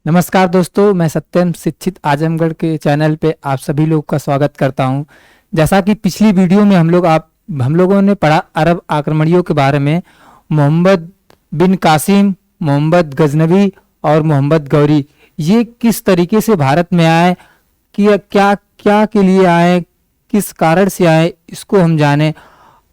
नमस्कार दोस्तों, मैं सत्यम शिक्षित आजमगढ़ के चैनल पे आप सभी लोग का स्वागत करता हूं। जैसा कि पिछली वीडियो में हम लोगों ने पढ़ा अरब आक्रमणियों के बारे में। मोहम्मद बिन कासिम, मोहम्मद गजनवी और मोहम्मद गौरी ये किस तरीके से भारत में आए, कि क्या क्या के लिए आए, किस कारण से आए, इसको हम जाने।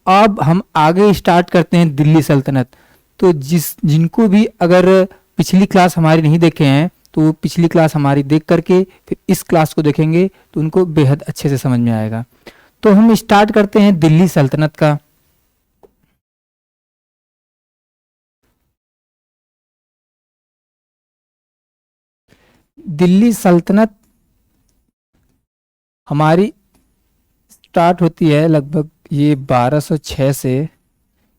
अब हम आगे स्टार्ट करते हैं दिल्ली सल्तनत। तो जिनको भी अगर पिछली क्लास हमारी नहीं देखे हैं तो वो पिछली क्लास हमारी देख करके फिर इस क्लास को देखेंगे तो उनको बेहद अच्छे से समझ में आएगा। तो हम स्टार्ट करते हैं दिल्ली सल्तनत का। दिल्ली सल्तनत हमारी स्टार्ट होती है लगभग ये 1206 से,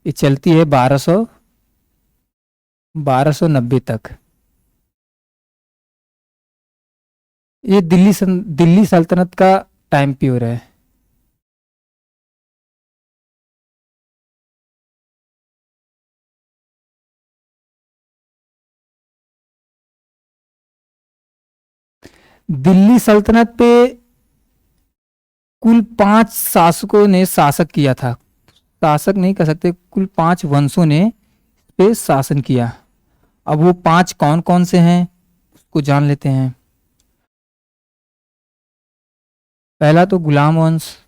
ये चलती है 1290 तक। ये दिल्ली सल्तनत का टाइम पीरियड है। दिल्ली सल्तनत पे कुल 5 शासकों ने शासक किया था। शासक नहीं कह सकते, कुल 5 वंशों ने पे शासन किया। अब वो 5 कौन कौन से हैं उसको जान लेते हैं। पहला तो गुलाम वंश।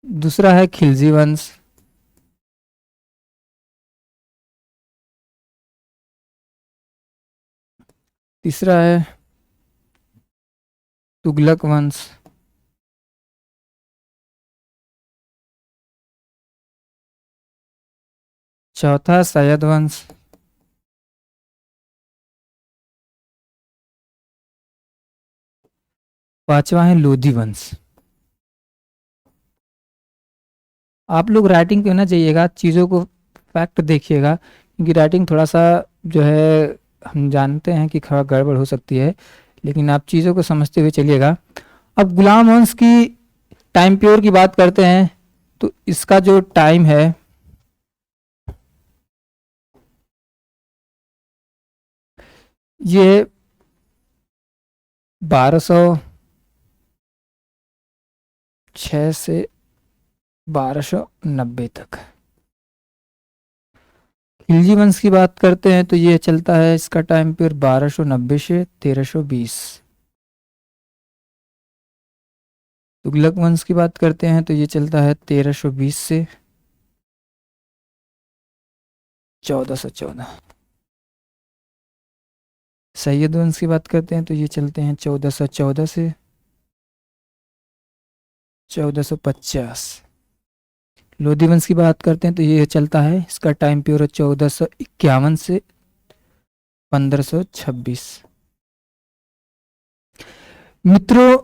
दूसरा है खिलजी वंश। तीसरा है तुगलक वंश। चौथा सैयद वंश। पांचवा है लोधी वंश। आप लोग राइटिंग पे ना जाइएगा, चीज़ों को फैक्ट देखिएगा, क्योंकि राइटिंग थोड़ा सा जो है हम जानते हैं कि थोड़ा गड़बड़ हो सकती है, लेकिन आप चीज़ों को समझते हुए चलिएगा। अब गुलाम वंश की टाइम पीरियड की बात करते हैं तो इसका जो टाइम है ये 1206 से 1290 तक। खिलजी वंश की बात करते हैं तो ये चलता है, इसका टाइम पीरियड 1290 से 1320। तुगलक वंश की बात करते हैं तो ये चलता है 1320 से 1414। सैयद वंश की बात करते हैं तो ये चलते हैं 1414 से 1450। लोधी वंश की बात करते हैं तो ये चलता है, इसका टाइम पीरियड 1451 से 1526। मित्रों,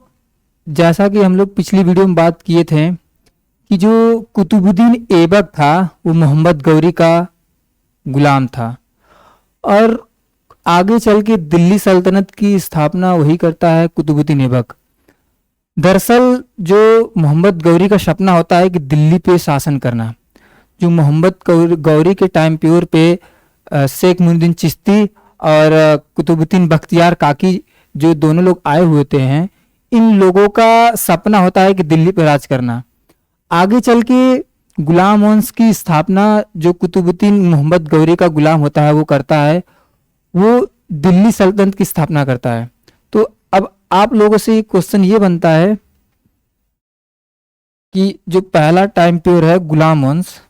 जैसा कि हम लोग पिछली वीडियो में बात किए थे कि जो कुतुबुद्दीन ऐबक था वो मोहम्मद गौरी का गुलाम था, और आगे चल के दिल्ली सल्तनत की स्थापना वही करता है कुतुबुद्दीन ऐबक। दरअसल जो मोहम्मद गौरी का सपना होता है कि दिल्ली पे शासन करना। जो मोहम्मद गौरी के टाइम पीरियड पे शेख मुइनुद्दीन चिश्ती और कुतुबुद्दीन बख्तियार काकी जो दोनों लोग आए हुए थे हैं, इन लोगों का सपना होता है कि दिल्ली पे राज करना। आगे चल के गुलाम वंश की स्थापना जो कुतुबुद्दीन मोहम्मद गौरी का गुलाम होता है वो करता है, वो दिल्ली सल्तनत की स्थापना करता है। तो अब आप लोगों से क्वेश्चन ये बनता है कि जो पहला टाइम पीरियड है गुलाम वंश,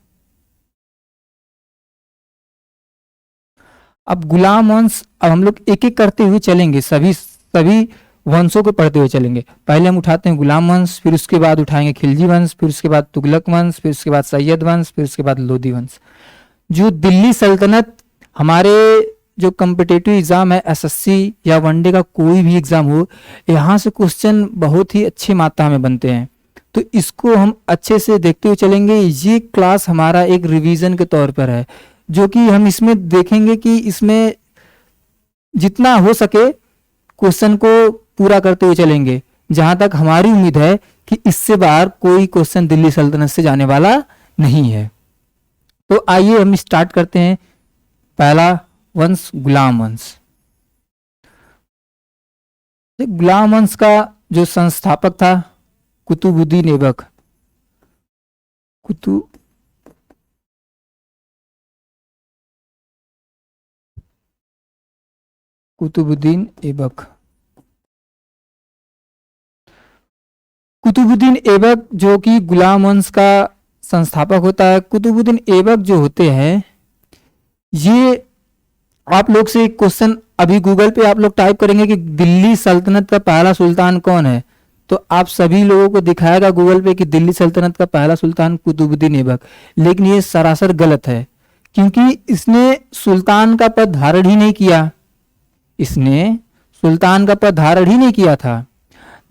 अब गुलाम वंश अब हम लोग एक एक करते हुए चलेंगे, सभी सभी वंशों को पढ़ते हुए चलेंगे। पहले हम उठाते हैं गुलाम वंश, फिर उसके बाद उठाएंगे खिलजी वंश, फिर उसके बाद तुगलक वंश, फिर उसके बाद सैयद वंश, फिर उसके बाद लोधी वंश। जो दिल्ली सल्तनत हमारे जो कम्पिटेटिव एग्जाम है, एसएससी या वनडे का कोई भी एग्जाम हो, यहाँ से क्वेश्चन बहुत ही अच्छी मात्रा में बनते हैं। तो इसको हम अच्छे से देखते हुए चलेंगे। ये क्लास हमारा एक रिवीजन के तौर पर है, जो कि हम इसमें देखेंगे कि इसमें जितना हो सके क्वेश्चन को पूरा करते हुए चलेंगे। जहां तक हमारी उम्मीद है कि इससे बाहर कोई क्वेश्चन दिल्ली सल्तनत से जाने वाला नहीं है। तो आइए हम स्टार्ट करते हैं। पहला वंश गुलाम वंश। गुलाम वंश का जो संस्थापक था कुतुबुद्दीन ऐबक। कुतु कुतुबुद्दीन ऐबक। कुतुबुद्दीन ऐबक जो कि गुलाम वंश का संस्थापक होता है। कुतुबुद्दीन ऐबक जो होते हैं, ये आप लोग से एक क्वेश्चन अभी गूगल पे आप लोग टाइप करेंगे कि दिल्ली सल्तनत का पहला सुल्तान कौन है, तो आप सभी लोगों को दिखाएगा गूगल पे कि दिल्ली सल्तनत का पहला सुल्तान कुतुबुद्दीन ऐबक। लेकिन ये सरासर गलत है, क्योंकि इसने सुल्तान का पद धारण ही नहीं किया। इसने सुल्तान का पद धारण ही नहीं किया था।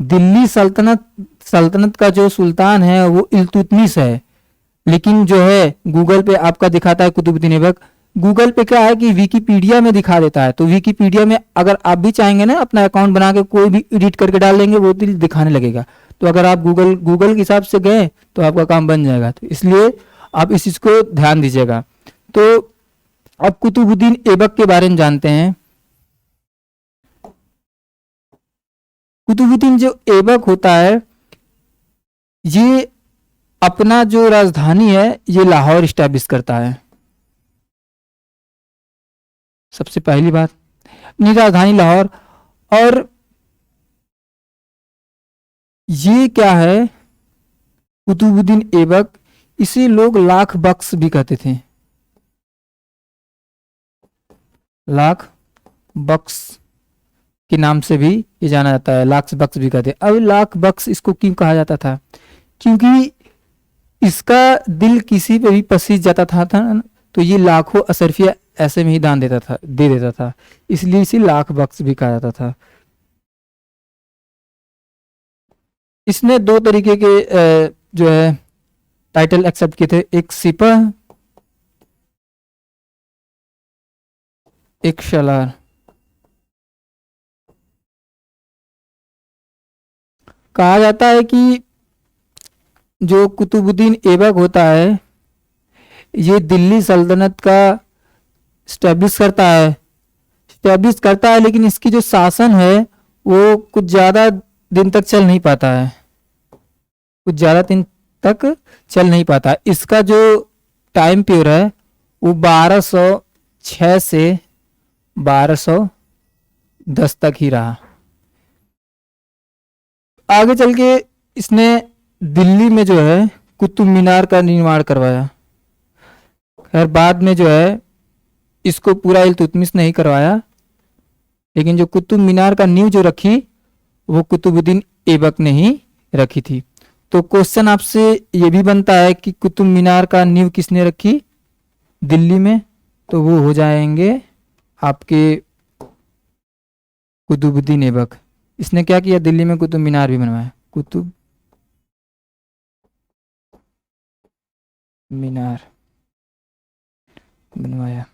दिल्ली सल्तनत सल्तनत का जो सुल्तान है वो इल्तुतमिश है, लेकिन जो है गूगल पे आपका दिखाता है कुतुबुद्दीन ऐबक। गूगल पे क्या है कि विकीपीडिया में दिखा देता है, तो विकीपीडिया में अगर आप भी चाहेंगे ना अपना अकाउंट बना के कोई भी एडिट करके डाल देंगे, वो दिखाने लगेगा। तो अगर आप गूगल के हिसाब से गए तो आपका काम बन जाएगा। तो इसलिए आप इस चीज को ध्यान दीजिएगा। तो अब कुतुबुद्दीन ऐबक के बारे में जानते हैं। कुतुबुद्दीन जो ऐबक होता है, ये अपना जो राजधानी है ये लाहौर स्टैब्लिश करता है। सबसे पहली बात, अपनी राजधानी लाहौर। और ये क्या है, कुतुबुद्दीन ऐबक, इसे लोग लाख बख्श भी कहते थे। लाख बख्श के नाम से भी ये जाना जाता है, लाख बख्श भी कहते हैं। अब लाख बख्श इसको क्यों कहा जाता था, क्योंकि इसका दिल किसी पे भी पसीज जाता था ना, तो ये लाखों अशरफिया ऐसे में ही दान दे देता था, इसलिए इसे लाख बख्श भी कहा जाता था। इसने दो तरीके के जो है टाइटल एक्सेप्ट किए थे, एक सिपह, एक सलार। कहा जाता है कि जो कुतुबुद्दीन ऐबक होता है ये दिल्ली सल्तनत का स्टैब्लिश करता है, लेकिन इसकी जो शासन है वो कुछ ज़्यादा दिन तक चल नहीं पाता है। कुछ ज़्यादा दिन तक चल नहीं पाता। इसका जो टाइम पीरियड है वो 1206 से 1210 तक ही रहा। आगे चल के इसने दिल्ली में जो है कुतुब मीनार का निर्माण करवाया। खैर बाद में जो है इसको पूरा इल्तुतमिश ने ही करवाया, लेकिन जो कुतुब मीनार का नींव जो रखी वो कुतुबुद्दीन ऐबक ने ही रखी थी। तो क्वेश्चन आपसे ये भी बनता है कि कुतुब मीनार का नींव किसने रखी दिल्ली में, तो वो हो जाएंगे आपके कुतुबुद्दीन ऐबक। इसने क्या किया, दिल्ली में कुतुब मीनार भी बनवाया। कुतुब मीनार बनवाया।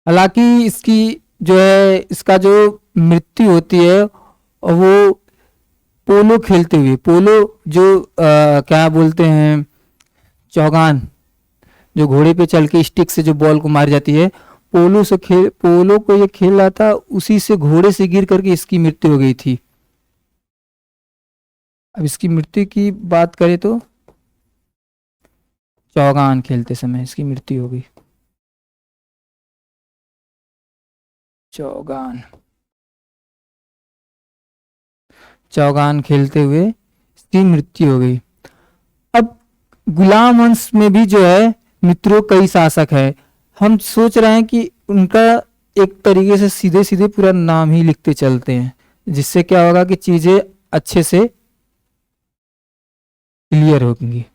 हालांकि इसकी जो है इसका जो मृत्यु होती है वो पोलो खेलते हुए, पोलो जो क्या बोलते हैं, चौगान, जो घोड़े पे चल के स्टिक से जो बॉल को मारी जाती है, पोलो को ये खेल रहा था, उसी से घोड़े से गिर करके इसकी मृत्यु हो गई थी। अब इसकी मृत्यु की बात करें तो चौगान खेलते समय इसकी मृत्यु हो गई। चौगान खेलते हुए इसकी मृत्यु हो गई। अब गुलाम वंश में भी जो है मित्रों कई शासक है। हम सोच रहे हैं कि उनका एक तरीके से सीधे सीधे पूरा नाम ही लिखते चलते हैं, जिससे क्या होगा कि चीजें अच्छे से क्लियर होंगी।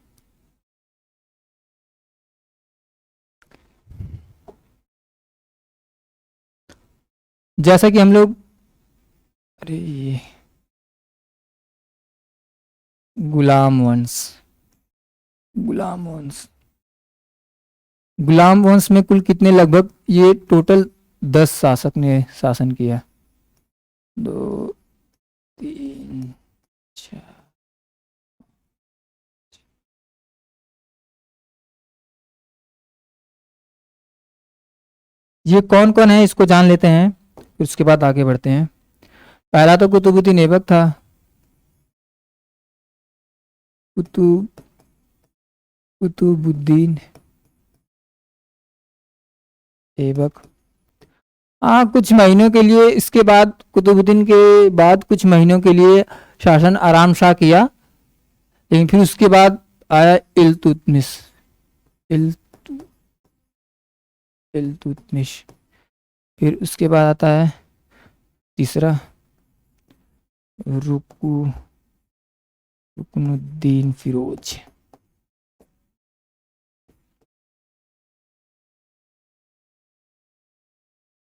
जैसा कि हम लोग, अरे ये गुलाम वंश गुलाम वंश में कुल कितने, लगभग ये टोटल 10 शासक ने शासन किया। 2 3 4 ये कौन कौन है इसको जान लेते हैं, फिर उसके बाद आगे बढ़ते हैं। पहला तो कुतुबुद्दीन ऐबक था। कुतुब कुतुबुद्दीन ऐबक। हाँ, कुछ महीनों के लिए, इसके बाद कुतुबुद्दीन के बाद कुछ महीनों के लिए शासन आराम शाह किया, लेकिन फिर उसके बाद आया इल्तुतमिश। इल इल्तुतमिश। फिर उसके बाद आता है तीसरा रुकु रुकनुद्दीन फिरोज।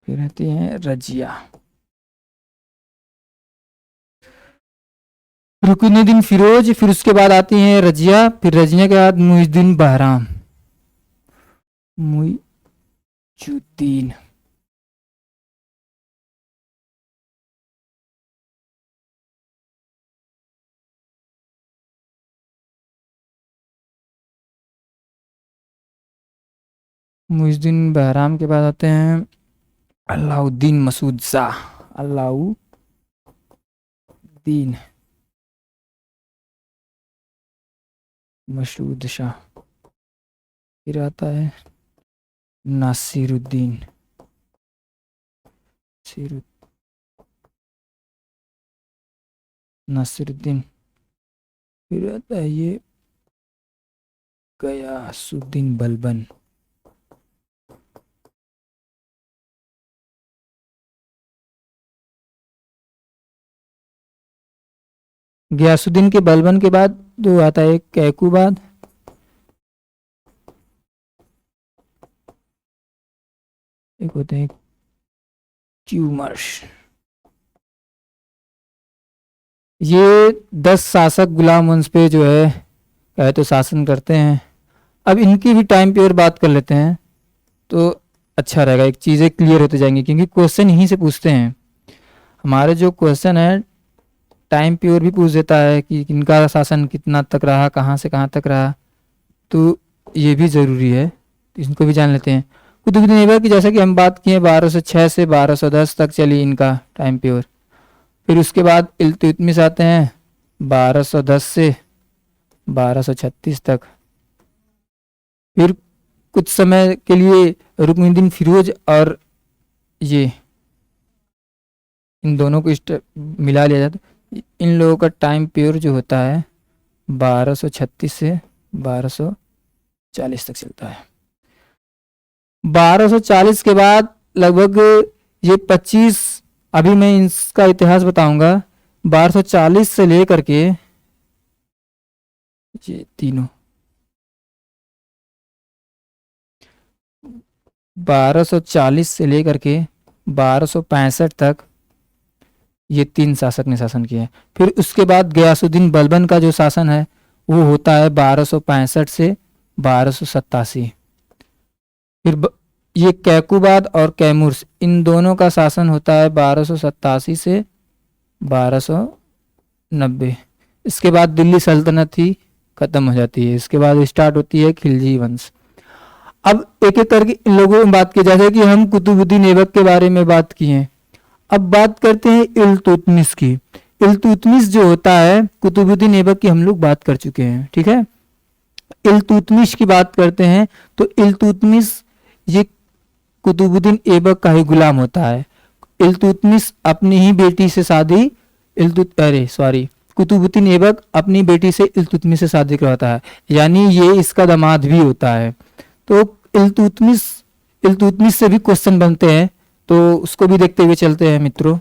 फिर आती है रजिया। रुकनुद्दीन फिरोज, फिर उसके बाद आती हैं रजिया, फिर रजिया के बाद मुइजुद्दीन बहराम। मुइजुद्दीन। मुइजुद्दीन बहराम के बाद आते हैं अलाउद्दीन मसूद शाह। अलाउद्दीन मसूद शाह। फिर आता है नासिरुद्दीन। नासिरुद्दीन। फिर आता है ये गयासुद्दीन बलबन। गयासुद्दीन के बलबन के बाद दो आता है कैकुबाद। एक होते हैं क्यूमर्स। ये 10 शासक गुलाम वंश पे जो है कहे तो शासन करते हैं। अब इनकी भी टाइम पीरियड बात कर लेते हैं तो अच्छा रहेगा, एक चीज़ें क्लियर होते जाएंगी, क्योंकि क्वेश्चन यहीं से पूछते हैं। हमारे जो क्वेश्चन है टाइम पीरियड भी पूछ देता है कि इनका शासन कितना तक रहा, कहाँ से कहाँ तक रहा, तो ये भी ज़रूरी है, तो इनको भी जान लेते हैं। कुतुबुद्दीन ऐबक की जैसा कि हम बात किए 1206 से 1210 तक चली इनका टाइम पीरियड। फिर उसके बाद इल्तुतमिश आते हैं 1210 से 1236 तक। फिर कुछ समय के लिए रुकनुद्दीन फिरोज और ये इन दोनों को मिला लिया जाता है। इन लोगों का टाइम पीरियड जो होता है 1236 से 1240 तक चलता है। 1240 के बाद लगभग ये 25, अभी मैं इसका इतिहास बताऊंगा। 1240 से लेकर के ये तीनों 1240 से लेकर के 1265 तक ये 3 शासक ने शासन किया है। फिर उसके बाद गयासुद्दीन बलबन का जो शासन है वो होता है 1265 से 1287। फिर ये कैकुबाद और कैमूर, इन दोनों का शासन होता है 1287 से 1290। इसके बाद दिल्ली सल्तनत ही खत्म हो जाती है। इसके बाद स्टार्ट होती है खिलजी वंश। अब एक एक करके इन लोगों में बात की, जैसे कि हम कुतुबुद्दीन ऐबक के बारे में बात किए। अब बात करते हैं इल्तुतमिश की। इल्तुतमिश जो होता है, कुतुबुद्दीन ऐबक की हम लोग बात कर चुके हैं, ठीक है। इल्तुतमिश की बात करते हैं तो इल्तुतमिश ये कुतुबुद्दीन ऐबक का ही गुलाम होता है। इल्तुतमिश अपनी ही बेटी से शादी कुतुबुद्दीन ऐबक अपनी बेटी से इल्तुतमिश से शादी करवाता है, यानी ये इसका दामाद भी होता है। तो इल्तुतमिश इल्तुतमिश से भी क्वेश्चन बनते हैं, तो उसको भी देखते हुए चलते हैं मित्रों।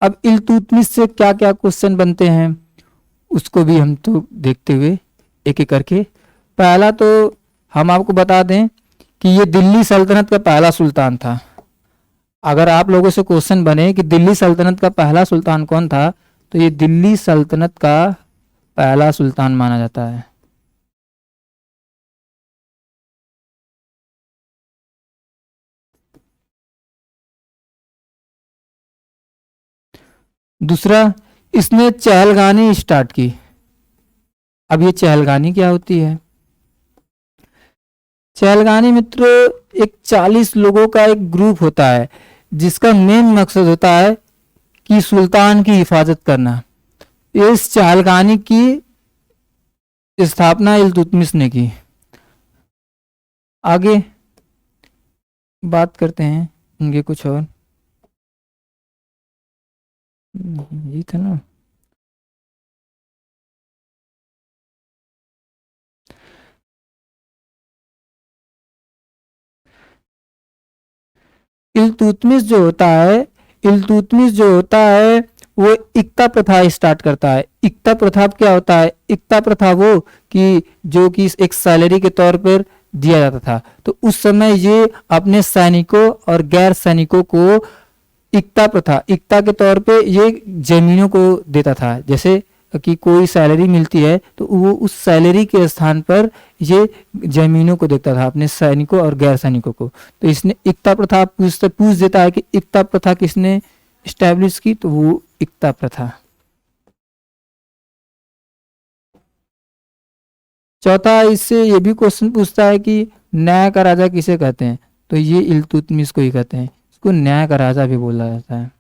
अब इल्तुतमिश से क्या क्या क्वेश्चन बनते हैं उसको भी हम तो देखते हुए एक एक करके। पहला तो हम आपको बता दें कि ये दिल्ली सल्तनत का पहला सुल्तान था। अगर आप लोगों से क्वेश्चन बने कि दिल्ली सल्तनत का पहला सुल्तान कौन था, तो ये दिल्ली सल्तनत का पहला सुल्तान माना जाता है। दूसरा, इसने चहलगानी स्टार्ट की। अब ये चहलगानी क्या होती है? चहलगानी मित्र एक 40 लोगों का एक ग्रुप होता है जिसका मेन मकसद होता है कि सुल्तान की हिफाजत करना। इस चहलगानी की स्थापना इल्तुतमिश ने की। आगे बात करते हैं इनके कुछ और। ये था ना, इल्तुतमिश जो होता है, इल्तुतमिश जो होता है वो इक्ता प्रथा स्टार्ट करता है। इक्ता प्रथा क्या होता है? इक्ता प्रथा वो कि जो कि एक सैलरी के तौर पर दिया जाता था। तो उस समय ये अपने सैनिकों और गैर सैनिकों को इक्ता प्रथा, इक्ता के तौर पे ये जमीनों को देता था। जैसे कि कोई सैलरी मिलती है तो वो उस सैलरी के स्थान पर ये जमीनों को देता था अपने सैनिकों और गैर सैनिकों को। तो इसने इक्ता प्रथा पूछ देता है कि इक्ता प्रथा किसने स्टैब्लिश की, तो वो इक्ता प्रथा। चौथा, इससे ये भी क्वेश्चन पूछता है कि न्याय का राजा किसे कहते हैं, तो ये इल्तुतमिश को ही कहते हैं। इसको न्याय का राजा भी बोला जाता है।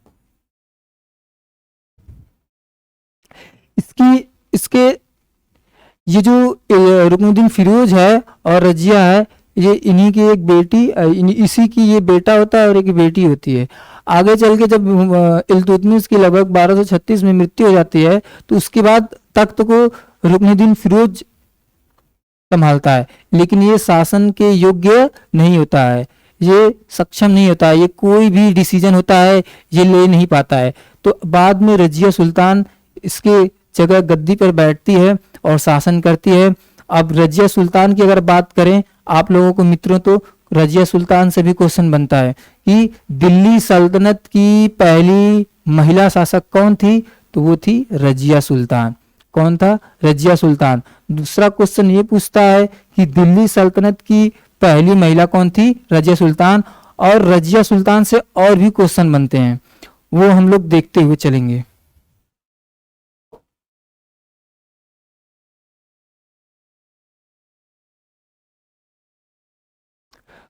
इसकी इसके ये जो रुकनुद्दीन फिरोज है और रजिया है, ये इन्हीं की एक बेटी, इसी की ये बेटा होता है और एक बेटी होती है। आगे चल के जब इल्तुतमिश की लगभग 1236 में मृत्यु हो जाती है तो उसके बाद तख्त को रुकनुद्दीन फिरोज संभालता है, लेकिन ये शासन के योग्य नहीं होता है, ये सक्षम नहीं होता है, ये कोई भी डिसीजन होता है ये ले नहीं पाता है। तो बाद में रजिया सुल्तान इसके जगह गद्दी पर बैठती है और शासन करती है। अब रजिया सुल्तान की अगर बात करें आप लोगों को मित्रों, तो रजिया सुल्तान से भी क्वेश्चन बनता है कि दिल्ली सल्तनत की पहली महिला शासक कौन थी, तो वो थी रजिया सुल्तान। कौन था? रजिया सुल्तान। दूसरा क्वेश्चन ये पूछता है कि दिल्ली सल्तनत की पहली महिला कौन थी? रजिया सुल्तान। और रजिया सुल्तान से और भी क्वेश्चन बनते हैं, वो हम लोग देखते हुए चलेंगे।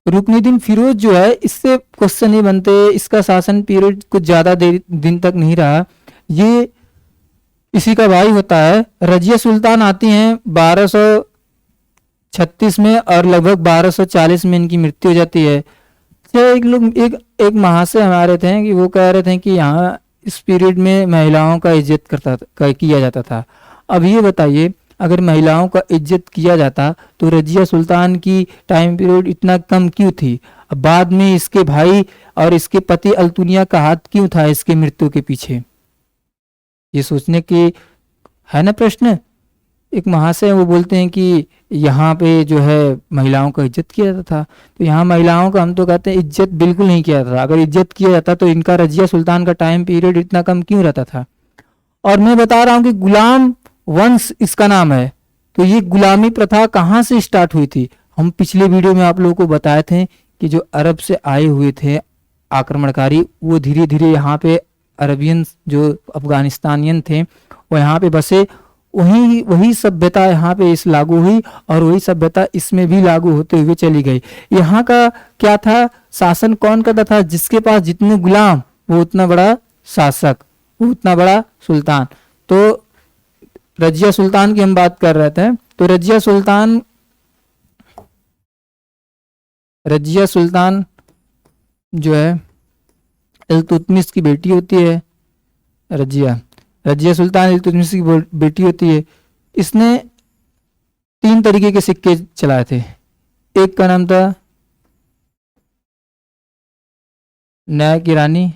रुकनुद्दीन फिरोज जो है, इससे क्वेश्चन नहीं बनते, इसका शासन पीरियड कुछ ज्यादा देर दिन तक नहीं रहा। ये इसी का भाई होता है। रजिया सुल्तान आती हैं 1236 में और लगभग 1240 में इनकी मृत्यु हो जाती है। एक लोग एक महाशय हमारे थे कि वो कह रहे थे कि यहाँ इस पीरियड में महिलाओं का इज्जत किया जाता था। अब ये बताइए, अगर महिलाओं का इज्जत किया जाता तो रजिया सुल्तान की टाइम पीरियड इतना कम क्यों थी? अब बाद में इसके भाई और इसके पति अल्तुनिया का हाथ क्यों था इसके मृत्यु के पीछे? ये सोचने की है ना प्रश्न। एक महाशय वो बोलते हैं कि यहाँ पे जो है महिलाओं का इज्जत किया जाता था, तो यहाँ महिलाओं का हम तो कहते हैं इज्जत बिल्कुल नहीं किया जाता था। अगर इज्जत किया जाता तो इनका रजिया सुल्तान का टाइम पीरियड इतना कम क्यों रहता था? और मैं बता रहा हूँ कि गुलाम वंश इसका नाम है। तो ये गुलामी प्रथा कहाँ से स्टार्ट हुई थी? हम पिछले वीडियो में आप लोगों को बताए थे कि जो अरब से आए हुए थे आक्रमणकारी, वो धीरे धीरे यहाँ पे अरबियन जो अफगानिस्तानियन थे वो यहाँ पे बसे। वही सभ्यता यहाँ पे इस लागू हुई और वही सभ्यता इसमें भी लागू होते हुए चली गई। यहाँ का क्या था? शासन कौन करता था? जिसके पास जितने गुलाम वो उतना बड़ा शासक, वो उतना बड़ा सुल्तान। तो रजिया सुल्तान की हम बात कर रहे थे। तो रजिया सुल्तान जो है इल्तुतमिश की बेटी होती है। रजिया सुल्तान इल्तुतमिश की बेटी होती है। इसने 3 तरीके के सिक्के चलाए थे। एक का नाम था न्याय की रानी,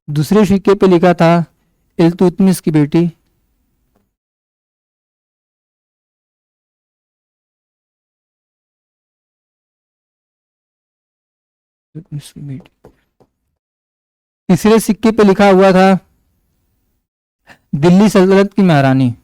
दूसरे सिक्के पे लिखा था इल्तुतमिश की बेटी, तीसरे सिक्के पे लिखा हुआ था दिल्ली सल्तनत की महारानी।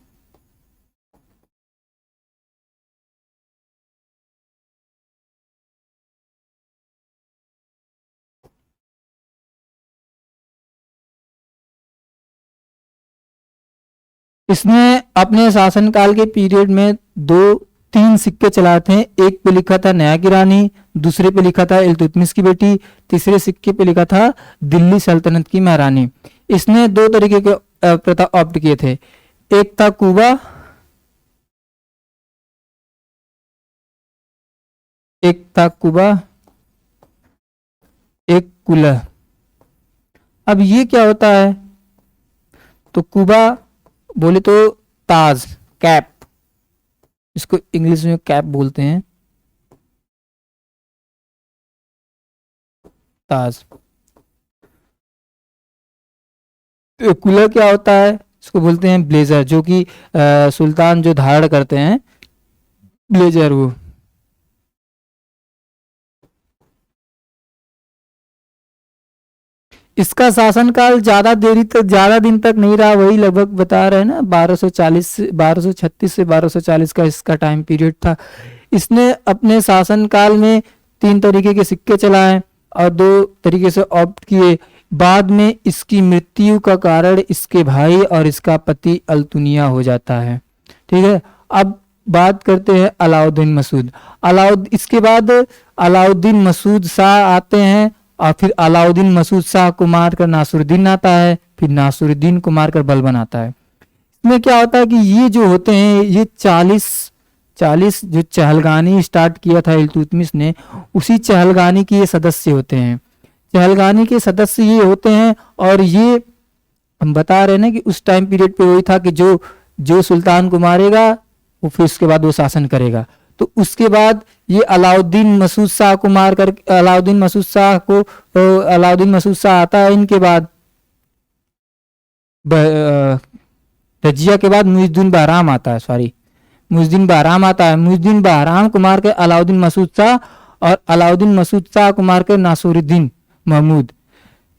इसने अपने शासनकाल के पीरियड में 2 तीन सिक्के चलाए थे। एक पे लिखा था नया की रानी, दूसरे पे लिखा था इल्तुतमिश की बेटी, तीसरे सिक्के पे लिखा था दिल्ली सल्तनत की महारानी। इसने दो तरीके के प्रथा ऑप्ट किए थे। एक था कुबा, एक था कुबा, एक कुलह। अब ये क्या होता है? तो कुबा बोले तो ताज, कैप, इसको इंग्लिश में कैप बोलते हैं, ताज। तो कुलह क्या होता है? इसको बोलते हैं ब्लेजर, जो कि सुल्तान जो धारण करते हैं, ब्लेजर वो। इसका शासनकाल ज्यादा दिन तक नहीं रहा, वही लगभग बता रहे हैं ना 1240 से 1236 से 1240 का इसका टाइम पीरियड था। इसने अपने शासनकाल में तीन तरीके के सिक्के चलाए और दो तरीके से ऑप्ट किए। बाद में इसकी मृत्यु का कारण इसके भाई और इसका पति अल्तुनिया हो जाता है। ठीक है, अब बात करते हैं अलाउद्दीन मसूद। इसके बाद अलाउद्दीन मसूद शाह आते हैं और फिर अलाउद्दीन मसूद शाह को मारकर नासुरुद्दीन आता है, फिर नासुरुद्दीन को मारकर बलबन आता है। इसमें क्या होता है कि ये जो होते हैं, ये 40 जो चहलगानी स्टार्ट किया था इल्तुतमिश ने, उसी चहलगानी के ये सदस्य होते हैं। चहलगानी के सदस्य ये होते हैं और ये हम बता रहे हैं ना कि उस टाइम पीरियड पे वही था कि जो जो सुल्तान को मारेगा वो फिर उसके बाद वो शासन करेगा। तो उसके बाद ये अलाउद्दीन मसूद शाह को मारकर अलाउद्दीन मसूद शाह आता है। इनके बाद रजिया के बाद मुइजुद्दीन बहराम आता है, मुइजुद्दीन बहराम आता है। मुइजुद्दीन बहराम को मारकर अलाउद्दीन मसूद शाह और अलाउद्दीन मसूद शाह को मारकर नासुरुद्दीन महमूद।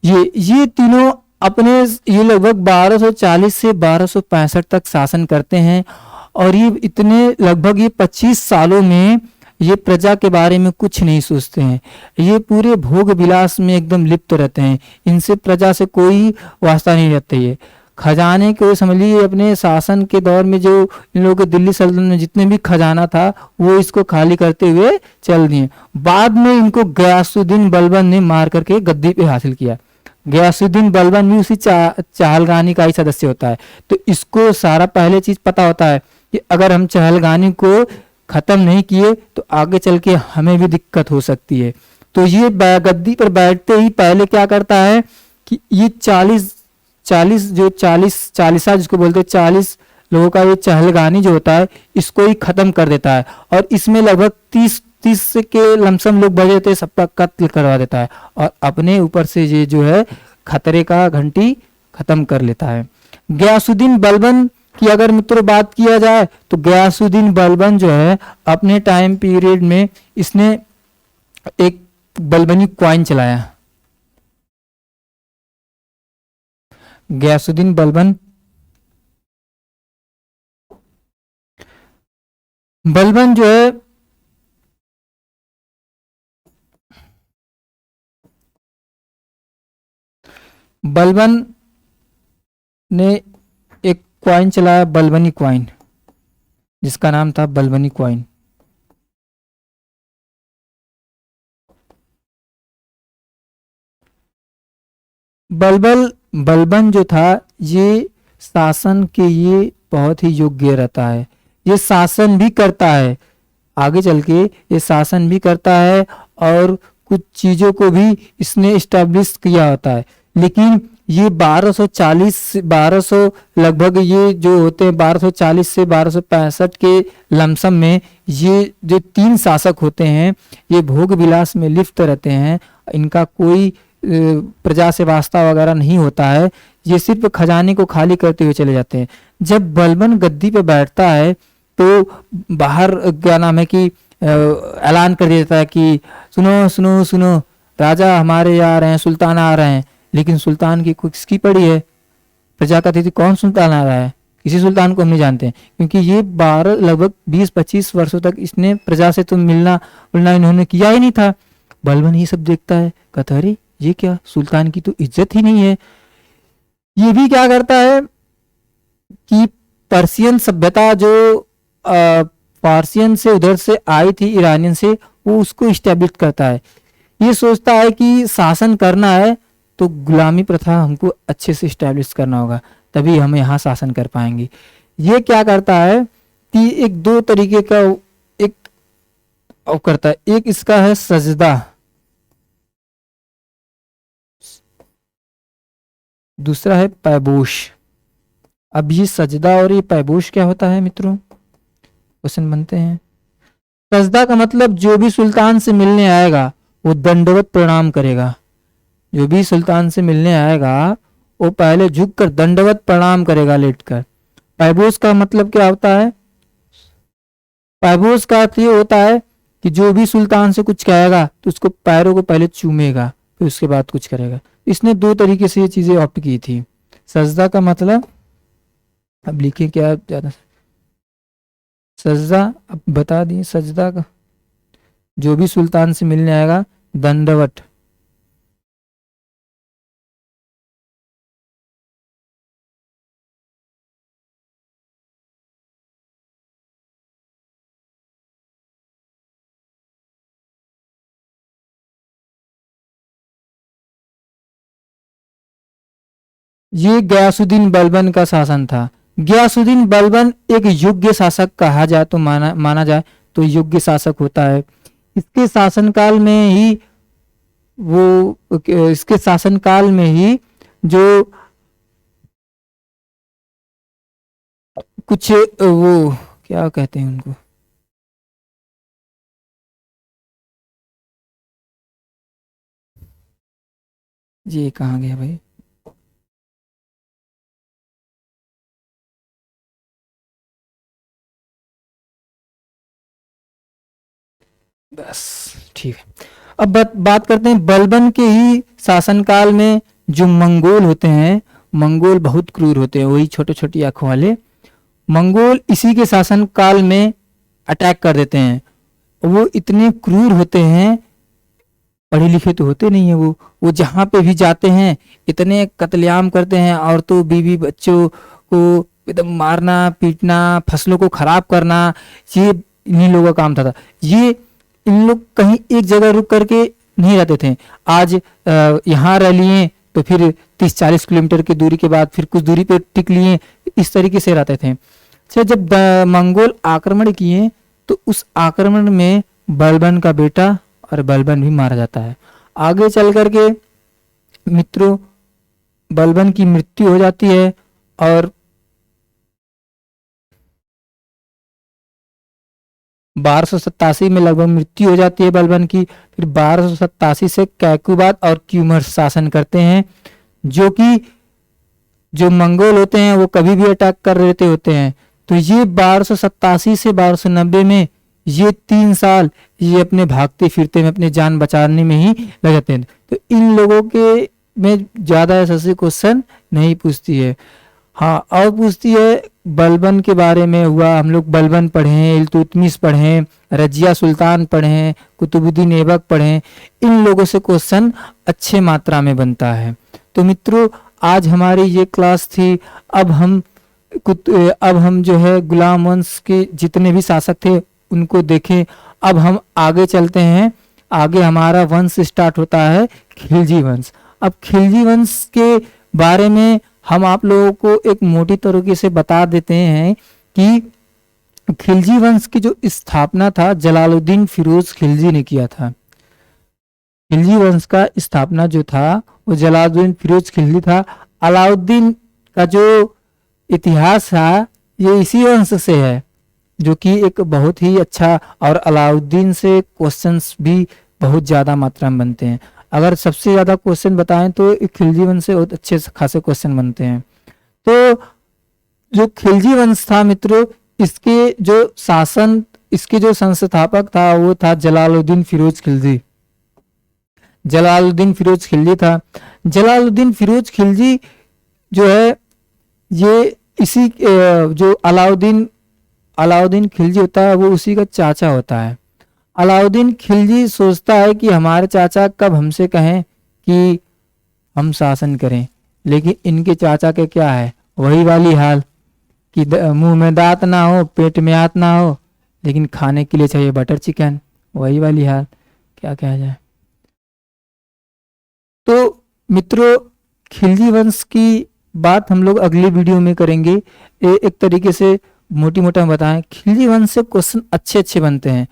ये तीनों अपने ये लगभग 1240 से 1265 तक शासन करते हैं और ये इतने लगभग ये 25 सालों में ये प्रजा के बारे में कुछ नहीं सोचते हैं। ये पूरे भोग विलास में एकदम लिप्त रहते हैं, इनसे प्रजा से कोई वास्ता नहीं रहता। ये खजाने को समझ लीजिए, अपने शासन के दौर में जो इन लोगों के दिल्ली सल्तनत में जितने भी खजाना था वो इसको खाली करते हुए चल दिए। बाद में इनको गयासुद्दीन बलबन ने मार करके गद्दी पे हासिल किया। गयासुद्दीन बलबन भी उसी चहलगानी का ही सदस्य होता है। तो इसको सारा पहले चीज पता होता है कि अगर हम चहलगानी को खत्म नहीं किए तो आगे चल के हमें भी दिक्कत हो सकती है। तो ये गद्दी पर बैठते ही पहले क्या करता है कि ये 40 जिसको बोलते हैं 40 लोगों का ये चहलगानी जो होता है इसको ही खत्म कर देता है और इसमें लगभग 30 के लमसम लोग बचे थे, सबका कत्ल करवा देता है और अपने ऊपर से ये जो है खतरे का घंटी खत्म कर लेता है। गयासुद्दीन बलबन की अगर मित्रों बात किया जाए तो गयासुद्दीन बलबन जो है अपने टाइम पीरियड में इसने एक बलबनी क्वाइन चलाया। गयासुद्दीन बलबन जो है बलबन ने एक क्वाइन चलाया, बलबनी क्वाइन, जिसका नाम था बलबनी क्वाइन। बलबन जो था ये शासन के ये बहुत ही योग्य रहता है। ये शासन भी करता है, आगे चल के ये शासन भी करता है और कुछ चीजों को भी इसने इस्टेब्लिश किया होता है। लेकिन ये 1240 लगभग ये जो होते हैं 1240 से 1265 के लमसम में ये जो तीन शासक होते हैं ये भोग विलास में लिप्त रहते हैं। इनका कोई प्रजा से वास्ता वगैरह नहीं होता है, ये सिर्फ खजाने को खाली करते हुए चले जाते हैं। जब बलबन गद्दी पे बैठता है तो बाहर क्या नाम है कि ऐलान कर देता है कि सुनो सुनो सुनो, राजा हमारे आ रहे हैं, सुल्तान आ रहे हैं। लेकिन सुल्तान की किसकी पड़ी है? प्रजा का थी कौन सुल्तान आ रहा है? किसी सुल्तान को हम नहीं जानते हैं, क्योंकि ये 12 लगभग 20-25 वर्षों तक इसने प्रजा से तो मिलना इन्होंने किया ही नहीं था। बलबन ये सब देखता है, कहता अरे ये क्या, सुल्तान की तो इज्जत ही नहीं है। ये भी क्या करता है कि पर्शियन सभ्यता जो पार्सियन से उधर से आई थी, ईरानियन से, वो उसको स्टैब्लिश करता है। ये सोचता है कि शासन करना है तो गुलामी प्रथा हमको अच्छे से स्टैब्लिश करना होगा, तभी हम यहाँ शासन कर पाएंगे। ये क्या करता है कि एक दो तरीके का एक करता है। एक इसका है सजदा, दूसरा है पैबोश। अब ये सजदा और ये पैबोश क्या होता है मित्रों, क्वेश्चन बनते हैं। सजदा का मतलब जो भी सुल्तान से मिलने आएगा वो दंडवत प्रणाम करेगा। जो भी सुल्तान से मिलने आएगा वो पहले झुककर दंडवत प्रणाम करेगा लेटकर। पैबोस का मतलब क्या होता है, पैबोस का अर्थ ये होता है कि जो भी सुल्तान से कुछ कहेगा तो उसको पैरों को पहले चूमेगा, फिर उसके बाद कुछ करेगा। इसने दो तरीके से ये चीजें ऑप्ट की थी। सजदा का मतलब, अब लिखे क्या ज्यादा, सजदा अब बता दिए। सजदा का जो भी सुल्तान से मिलने आएगा दंडवत। ये गयासुद्दीन बलबन का शासन था। गयासुद्दीन बलबन एक योग्य शासक कहा जाए तो माना जाए तो योग्य शासक होता है। इसके शासनकाल में ही इसके शासनकाल में ही जो कुछ वो क्या कहते हैं उनको, ये कहाँ गया भाई, बस ठीक है। अब बात करते हैं बलबन के ही शासनकाल में जो मंगोल होते हैं, मंगोल बहुत क्रूर होते हैं, वही छोटे छोटी आंखों वाले मंगोल इसी के शासनकाल में अटैक कर देते हैं। वो इतने क्रूर होते हैं, पढ़े लिखे तो होते नहीं है वो जहाँ पे भी जाते हैं इतने कत्लेआम करते हैं, औरतों बीवी बच्चों को एकदम मारना पीटना, फसलों को खराब करना, ये इन्हीं लोगों का काम था। ये इन लोग कहीं एक जगह रुक करके नहीं रहते थे। आज यहाँ रह लिए तो फिर 30-40 किलोमीटर की दूरी के बाद फिर कुछ दूरी पे टिक लिए, इस तरीके से रहते थे। अच्छा, जब मंगोल आक्रमण किए तो उस आक्रमण में बलबन का बेटा और बलबन भी मारा जाता है। आगे चल करके मित्रों बलबन की मृत्यु हो जाती है और 1287 में लगभग मृत्यु हो जाती है बलबन की। फिर 1287 से कैकुबाद और क्यूमर्स शासन करते हैं, जो कि जो मंगोल होते हैं वो कभी भी अटैक कर रहे होते हैं। तो ये 1287 से 1290 में ये 3 साल ये अपने भागते फिरते में अपने जान बचाने में ही लग जाते हैं। तो इन लोगों के में ज्यादा ऐसे क्वेश्चन नहीं पूछती है। हाँ, और पूछती है बलबन के बारे में हुआ, हम लोग बलबन पढ़े, इल्तुतमिश पढ़े, रजिया सुल्तान पढ़े, कुतुबुद्दीन ऐबक पढ़े, इन लोगों से क्वेश्चन अच्छे मात्रा में बनता है। तो मित्रों आज हमारी ये क्लास थी। अब हम जो है गुलाम वंश के जितने भी शासक थे उनको देखें। अब हम आगे चलते हैं, आगे हमारा वंश स्टार्ट होता है खिलजी वंश। अब खिलजी वंश के बारे में हम आप लोगों को एक मोटी तरीके से बता देते हैं कि खिलजी वंश की जो स्थापना था जलालुद्दीन फिरोज खिलजी ने किया था। खिलजी वंश का स्थापना जो था वो जलालुद्दीन फिरोज खिलजी था। अलाउद्दीन का जो इतिहास था ये इसी वंश से है, जो कि एक बहुत ही अच्छा, और अलाउद्दीन से क्वेश्चंस भी बहुत ज्यादा मात्रा में बनते हैं। अगर सबसे ज्यादा क्वेश्चन बताएं तो खिलजी वंश से बहुत अच्छे खासे क्वेश्चन बनते हैं। तो जो खिलजी वंश था मित्रों, इसके जो संस्थापक था वो था जलालुद्दीन फिरोज खिलजी। जलालुद्दीन फिरोज खिलजी था। जलालुद्दीन फिरोज खिलजी जो है ये इसी जो अलाउद्दीन खिलजी होता है वो उसी का चाचा होता है। अलाउद्दीन खिलजी सोचता है कि हमारे चाचा कब हमसे कहें कि हम शासन करें, लेकिन इनके चाचा के क्या है, वही वाली हाल कि मुंह में दांत ना हो पेट में हाथ ना हो, लेकिन खाने के लिए चाहिए बटर चिकन। वही वाली हाल, क्या कहा जाए। तो मित्रों, खिलजी वंश की बात हम लोग अगले वीडियो में करेंगे। एक तरीके से मोटी मोटा बताएं, खिलजी वंश से क्वेश्चन अच्छे अच्छे बनते हैं।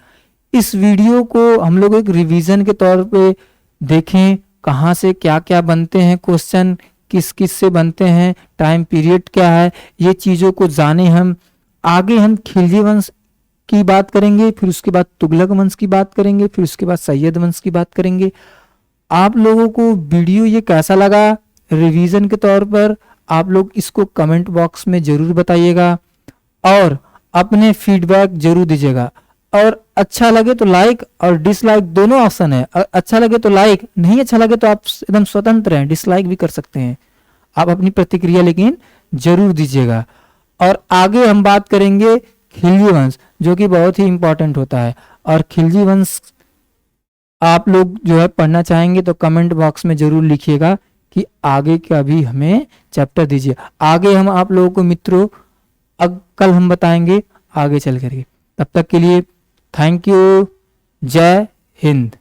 इस वीडियो को हम लोग एक रिवीजन के तौर पे देखें, कहाँ से क्या क्या बनते हैं क्वेश्चन, किस किस से बनते हैं, टाइम पीरियड क्या है, ये चीज़ों को जाने हम। आगे हम खिलजी वंश की बात करेंगे, फिर उसके बाद तुगलक वंश की बात करेंगे, फिर उसके बाद सैयद वंश की बात करेंगे। आप लोगों को वीडियो ये कैसा लगा रिवीजन के तौर पर, आप लोग इसको कमेंट बॉक्स में जरूर बताइएगा और अपने फीडबैक जरूर दीजिएगा। और अच्छा लगे तो लाइक और डिसलाइक दोनों ऑप्शन है। अच्छा लगे तो लाइक, नहीं अच्छा लगे तो आप एकदम स्वतंत्र हैं, डिसलाइक भी कर सकते हैं। आप अपनी प्रतिक्रिया लेकिन जरूर दीजिएगा। और आगे हम बात करेंगे खिलजी वंश, जो कि बहुत ही इंपॉर्टेंट होता है। और खिलजी वंश आप लोग जो है पढ़ना चाहेंगे तो कमेंट बॉक्स में जरूर लिखिएगा कि आगे का भी हमें चैप्टर दीजिए। आगे हम आप लोगों को मित्रों कल हम बताएंगे आगे चल करके। तब तक के लिए थैंक यू। जय हिंद।